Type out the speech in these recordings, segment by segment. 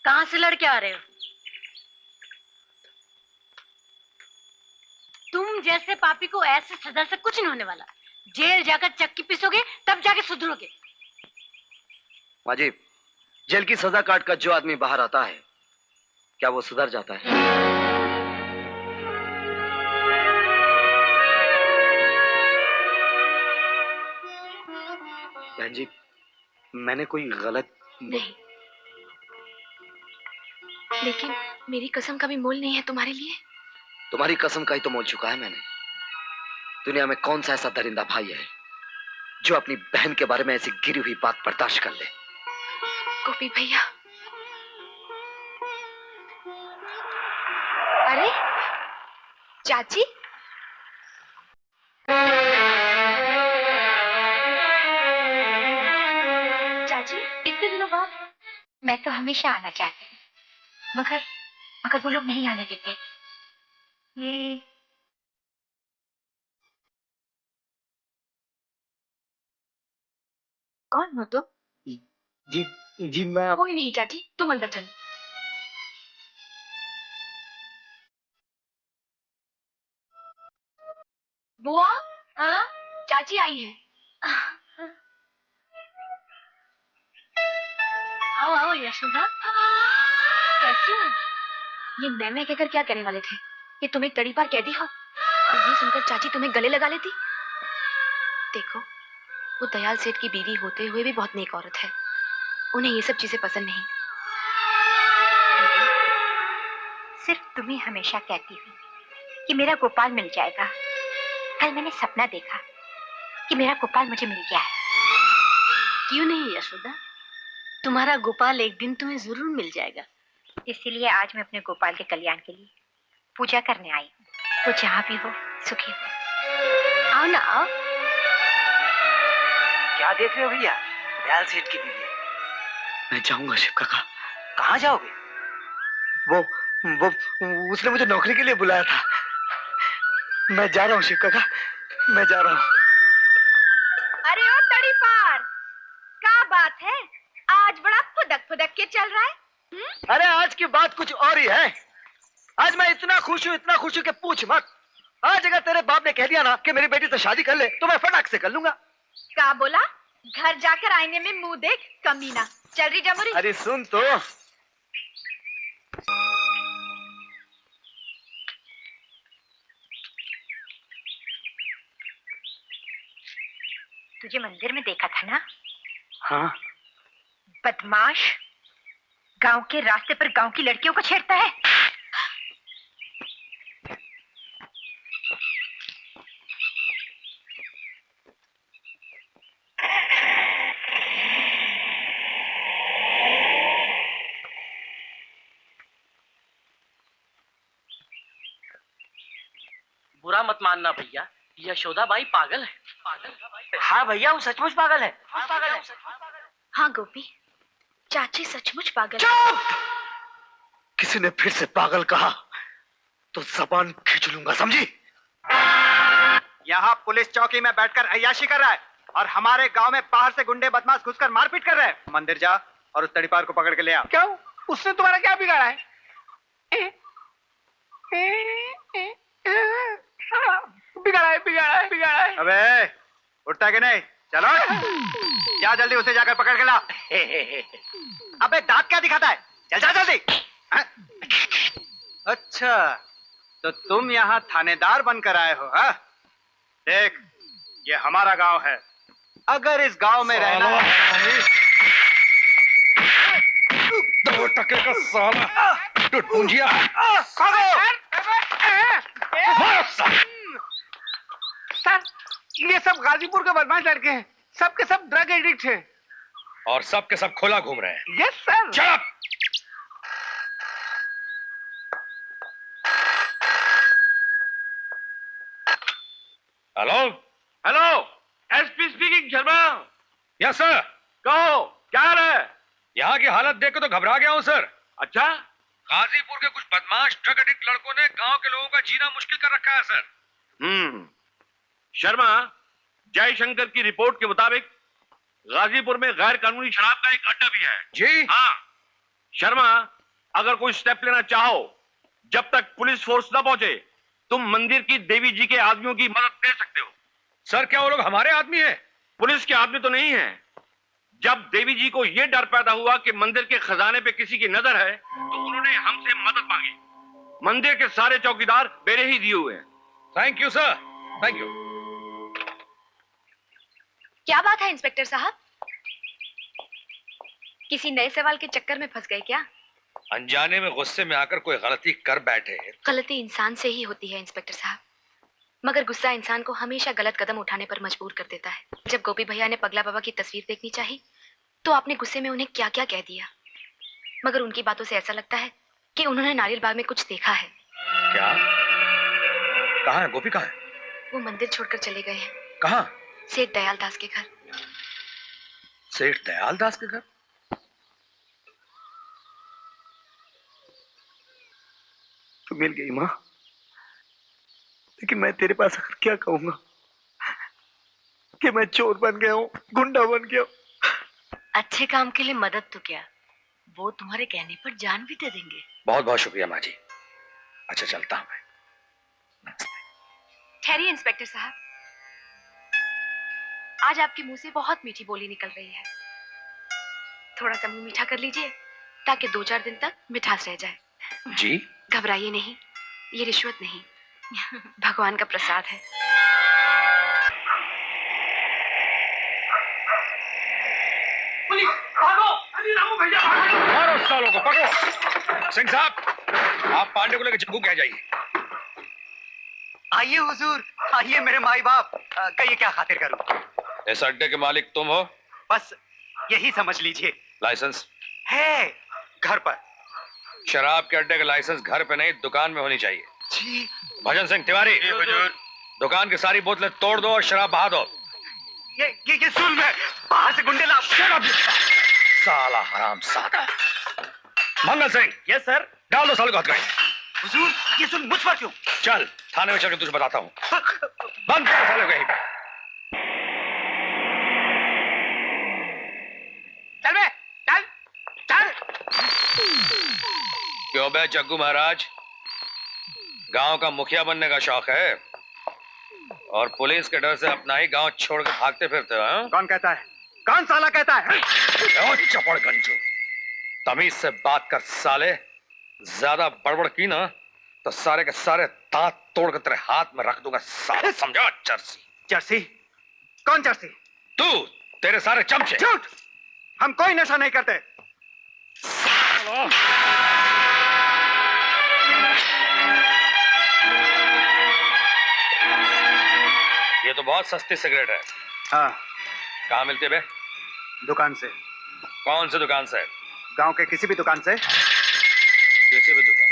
कहाँ से लड़के आ रहे हो? तुम जैसे पापी को ऐसे सजा से कुछ नहीं होने वाला। जेल जाकर चक्की पीसोगे तब जाके सुधरोगे। माँ जी, जेल की सजा काट कर जो आदमी बाहर आता है, क्या वो सुधर जाता है? बहन जी, मैंने कोई गलत नहीं, लेकिन मेरी कसम का भी मोल नहीं है तुम्हारे लिए। तुम्हारी कसम का ही तो मोल चुका है मैंने। दुनिया में कौन सा ऐसा दरिंदा भाई है जो अपनी बहन के बारे में ऐसी गिरी हुई बात बर्दाश्त कर ले? गोपी भैया। अरे चाची, चाची इतने दिनों बाद। मैं तो हमेशा आना चाहती हूँ, मगर मगर वो लोग नहीं आने देते। ये कौन हो तुम? जी जी मैं कोई नहीं चाची, तुम अंदर चलो। बुआ, हाँ चाची आई है। आओ आओ यशोदा, कैसी हो? ये मैं कहकर क्या कहने वाले थे कि तुम एक तड़ीपार कैदी हो, और ये सुनकर चाची तुम्हें गले लगा लेती। देखो, वो दयाल सेठ की बीवी होते हुए भी बहुत नेक औरत है, उन्हें ये सब चीजें पसंद नहीं। सिर्फ तुम्हें हमेशा कहती हुई कि मेरा गोपाल मिल जाएगा। कल मैंने सपना देखा कि मेरा गोपाल मुझे मिल गया है। क्यों नहीं यशोदा, तुम्हारा गोपाल एक दिन तुम्हें जरूर मिल जाएगा। इसीलिए आज मैं अपने गोपाल के कल्याण के लिए पूजा करने आई हूँ। वो जहाँ भी हो सुखी हो। आओ ना आओ। क्या देख रहे हो भैया? दयाल सेठ की बीवी है। मैं जाऊंगा शिव काका। कहाँ जाओगे? वो उसने मुझे नौकरी के लिए बुलाया था। मैं जा रहा हूँ शिव काका, मैं जा रहा हूँ। अरे ओ तड़ीपार, क्या बात है? आज बड़ा फुदक फुदक के चल रहा है। अरे आज की बात कुछ और ही है। आज मैं इतना खुश हूँ कि पूछ मत। आज अगर तेरे बाप ने कह दिया ना कि मेरी बेटी से शादी कर ले, तो मैं फटाक से कर लूंगा। क्या बोला? घर जाकर आईने में मुंह देख कमीना। चल रही जमुरी। अरे सुन तो। तुझे मंदिर में देखा था ना? हाँ। बदमाश, गांव के रास्ते पर गांव की लड़कियों को छेड़ता है। बुरा मत मानना भैया, यशोदा बाई पागल है। हाँ भैया, वो सचमुच पागल है। हाँ गोपी, चाची सचमुच पागल है। चुप! किसी ने फिर से पागल कहा तो जबान खींच लूंगा, समझी? यहाँ पुलिस चौकी में बैठकर अय्याशी कर रहा है और हमारे गांव में बाहर से गुंडे बदमाश घुसकर मारपीट कर रहे हैं। मंदिर जा और उस तड़ीपार को पकड़ के ले आ। क्यों? उसने तुम्हारा क्या बिगाड़ा है? बिगाड़ा है। अबे उठता कि नहीं? चलो जा जल्दी, उसे जाकर पकड़ के ला। अबे दांत क्या दिखाता है? चल जा जल्दी। अच्छा, तो तुम यहाँ थानेदार बनकर आए हो? हाँ, देख ये हमारा गांव है। अगर इस गांव में रहना है। 2 टके का साला टुटपुंजिया। सर, ये सब गाजीपुर के बदमाश लड़के हैं। सब के सब ड्रग एडिक्ट हैं। और सब के सब खोला घूम रहे हैं। Yes sir. चुप! Hello hello, SP speaking. Sharma. Yes sir. कहो क्या है? यहाँ की हालत देख के तो घबरा गया हूँ सर। अच्छा, गाजीपुर के कुछ बदमाश ड्रग एडिक्ट लड़कों ने गांव के लोगों का जीना मुश्किल कर रखा है सर। शर्मा, जयशंकर की रिपोर्ट के मुताबिक गाजीपुर में गैर कानूनी शराब का एक अड्डा भी है। जी? हाँ, शर्मा, अगर कोई स्टेप लेना चाहो, जब तक पुलिस फोर्स न पहुंचे, तुम मंदिर की देवी जी के आदमियों की मदद ले सकते हो। सर, क्या वो लोग हमारे आदमी हैं? पुलिस के आदमी तो नहीं है। जब देवी जी को यह डर पैदा हुआ कि मंदिर के खजाने पे किसी की नजर है, तो उन्होंने हमसे मदद मांगी। मंदिर के सारे चौकीदार मेरे ही दिए हुए हैं। Thank you sir, thank you. क्या बात है इंस्पेक्टर साहब, किसी नए सवाल के चक्कर में फंस गए क्या? अनजाने में गुस्से में आकर कोई गलती कर बैठे। गलती इंसान से ही होती है इंस्पेक्टर साहब, मगर गुस्सा इंसान को हमेशा गलत कदम उठाने पर मजबूर कर देता है। जब गोपी भैया ने पगला बाबा की तस्वीर देखनी चाही, तो आपने गुस्से में उन्हें क्या क्या कह दिया, मगर उनकी बातों से ऐसा लगता है कि उन्होंने नारियल बाग में कुछ देखा है। क्या? कहाँ है गोपी? कहाँ है? वो मंदिर छोड़कर चले गए हैं। कहाँ? सेठ दयाल दास के घर। सेठ दयाल दास के घर? तू मिल गई माँ, लेकिन मैं तेरे पास आकर क्या कहूंगा कि मैं चोर बन गया हूँ, गुंडा बन गया हूँ। अच्छे काम के लिए मदद तो क्या, वो तुम्हारे कहने पर जान भी दे देंगे। बहुत बहुत शुक्रिया माँ जी। अच्छा, चलता हूँ मैं। ठहरिए इंस्पेक्टर साहब, आज आपके मुंह से बहुत मीठी बोली निकल रही है। थोड़ा सा मुंह मीठा कर लीजिए ताकि 2-4 दिन तक मिठास रह जाए। जी? घबराइए नहीं, ये रिश्वत नहीं, भगवान का प्रसाद है। पुलिस, भागो! अरे रामू भैया, भागो! मारो सालों को, पकड़ो। सिंह साहब, आप पांडे को लेकर जग्गू के यहाँ जाइए। आइए हुजूर, आइए मेरे माई बाप, कहिए क्या खातिर करूं? इस अड्डे के मालिक तुम हो? बस यही समझ लीजिए। लाइसेंस है घर पर। शराब के अड्डे का लाइसेंस घर पे नहीं, दुकान में होनी चाहिए। जी भजन सिंह तिवारी, दुकान की सारी बोतलें तोड़ दो और शराब बहा दो। ये जुल्म है, बाहर से गुंडे ला। साला हराम सादा। मंगल सिंह। Yes sir. डाल दो साले को हथकड़ी। हुजूर, ये जुल्म मुझ पर क्यों? चल थाने में चल के तुझे बताता हूँ। बंद कर साले को यहीं पे। चल बे, चल चल। क्यों बे जग्गू महाराज, गांव का मुखिया बनने का शौक है और पुलिस के डर से अपना ही गांव छोड़ के भागते फिरते हो? कौन कहता है? कौन साला कहता है? चपड़ गंजू, तमीज से बात कर साले। ज्यादा बड़बड़ की ना तो सारे के सारे दांत तोड़ कर तेरे हाथ में रख दूंगा साले, समझा? चर्सी। जर्सी? कौन जर्सी? तू, तेरे सारे चमचे। झूठ, हम कोई नशा नहीं करते। ये तो बहुत सस्ती सिगरेट है। हाँ। कहाँ मिलती है बे? दुकान से। कौन सी दुकान से? गांव के किसी भी दुकान से। किसी भी दुकान?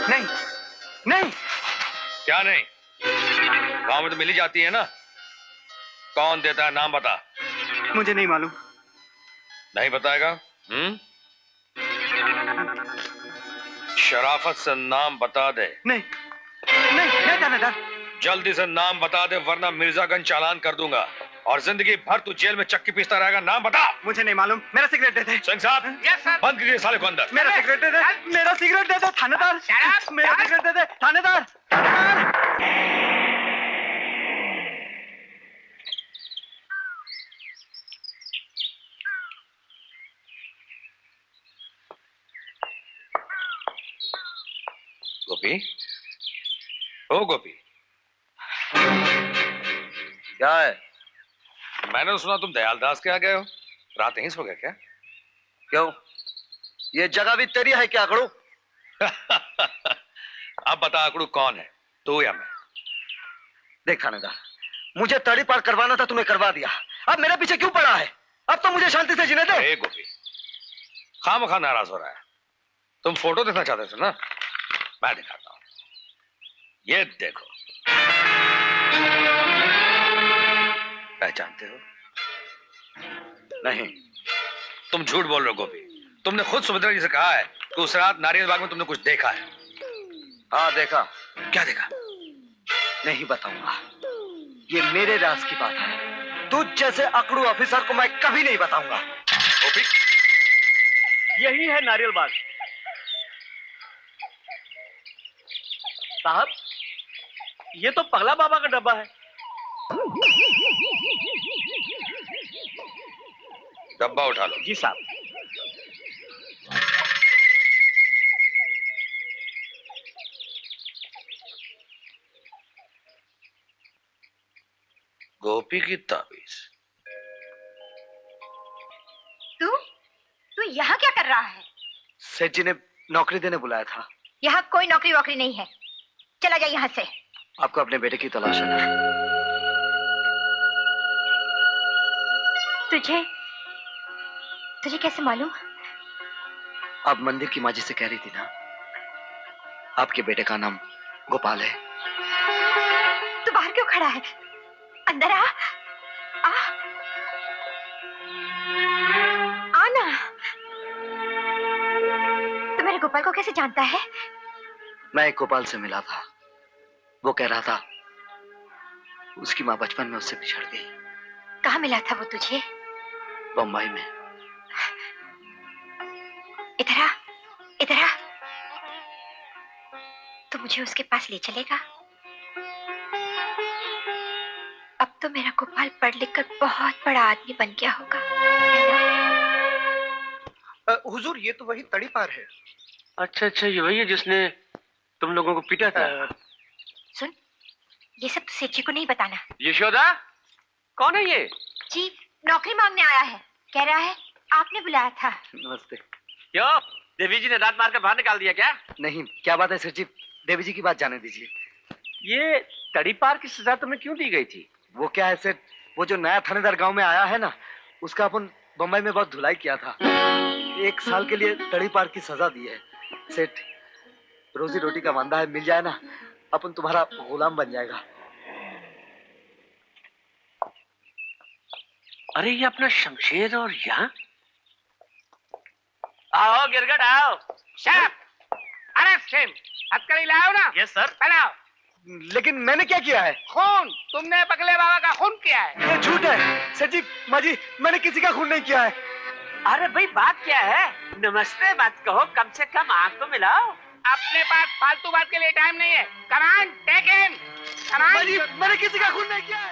नहीं नहीं। क्या नहीं? गांव में तो मिली जाती है ना। कौन देता है, नाम बता। मुझे नहीं मालूम। नहीं बताएगा? शराफत से नाम बता दे। नहीं नहीं नहीं थानेदार। जल्दी से नाम बता दे वरना मिर्जागंज चालान कर दूंगा और जिंदगी भर तू जेल में चक्की पीसता रहेगा। नाम बता। मुझे नहीं मालूम। मेरा सिगरेट दे दे। सिंह साहब, यस सर। बंद कीजिए साले को अंदर। मेरा सिगरेट दे दे। मेरा सिगरेट दे दे थानेदार। मेरा सिगरेट दे दे थानेदार। गोपी, ओ गोपी, क्या है? मैंने तो सुना तुम दयालदास के यहाँ गए हो। रात यहीं सो गए क्या? क्यों, ये जगह भी तेरी है क्या आकड़ू? अब बता आकड़ू कौन है, तू या मैं? देख थानेदार, मुझे तड़ी पार करवाना था, तूने करवा दिया। अब मेरे पीछे क्यों पड़ा है? अब तो मुझे शांति से जीने दे। गोपी, खामखा नाराज हो रहा है। तुम फोटो देखना चाहते थे ना, मैं दिखाता हूं। ये देखो, पहचानते हो? नहीं। तुम झूठ बोल रहे हो गोपी। तुमने खुद सुभद्रा जी से कहा है कि उस रात नारियल बाग में तुमने कुछ देखा है। हाँ देखा। क्या देखा? नहीं बताऊंगा, ये मेरे राज की बात है। तुझ जैसे अकड़ू ऑफिसर को मैं कभी नहीं बताऊंगा। गोपी, यही है नारियल बाग। साहब, ये तो पगला बाबा का डब्बा है। डब्बा उठा लो। जी साहब। गोपी की ताबीज। तू यहाँ क्या कर रहा है? सेठ जी ने नौकरी देने बुलाया था। यहाँ कोई नौकरी वोकरी नहीं है, चला जा यहाँ से। आपको अपने बेटे की तलाश है। तुझे कैसे मालूम? आप मंदिर की माँ जी से कह रही थी ना, आपके बेटे का नाम गोपाल है। तू बाहर क्यों खड़ा है? अंदर आ, आ, आना। तू मेरे गोपाल को कैसे जानता है? मैं एक गोपाल से मिला था, वो कह रहा था उसकी माँ बचपन में उससे बिछड़ गई। कहाँ मिला था वो तुझे? बम्बई में। इधर आ, इधर आ। तो मुझे उसके पास ले चलेगा? अब तो मेरा गोपाल पढ़ लिख कर बहुत बड़ा आदमी बन गया होगा। हुजूर, ये तो वही तड़ी पार है। अच्छा अच्छा, ये वही है जिसने तुम लोगों को पीटा था। सुन, ये सब तो सेठ जी को नहीं बताना। यशोदा, कौन है ये? जी, नौकरी मांगने आया है। कह रहा है आपने बुलाया था। नमस्ते। क्यों, देवी जी ने दांत मार कर बाहर निकाल दिया क्या? नहीं, क्या बात है सेठ जी, देवी जी की बात जाने दीजिए। ये तड़ी पार की सजा तुम्हें क्यों दी गई थी? वो क्या है सेठ, वो जो नया थानेदार गांव में आया है ना, उसका अपन बम्बई में बहुत धुलाई किया था। 1 साल के लिए तड़ी पार की सजा दी है। सेठ, रोजी रोटी का वांदा है, मिल जाए ना, अपन तुम्हारा गुलाम बन जाएगा। अरे ये अपना शमशेर और यहाँ? आओ गिरगट आओ। Chef, arrest him. हथकड़ी लाओ ना? Yes sir. पहनाओ। लेकिन मैंने क्या किया है? खून, तुमने पगले बाबा का खून किया है। ये झूठ है सेठ जी, माँ जी, मैंने किसी का खून नहीं किया है। अरे भाई बात क्या है? नमस्ते मत कहो, कम से कम आंख तो मिलाओ। अपने पास फालतू बात के लिए टाइम नहीं है। कमान, टेक हिम। माँ जी, मैंने किसी का खून नहीं किया है।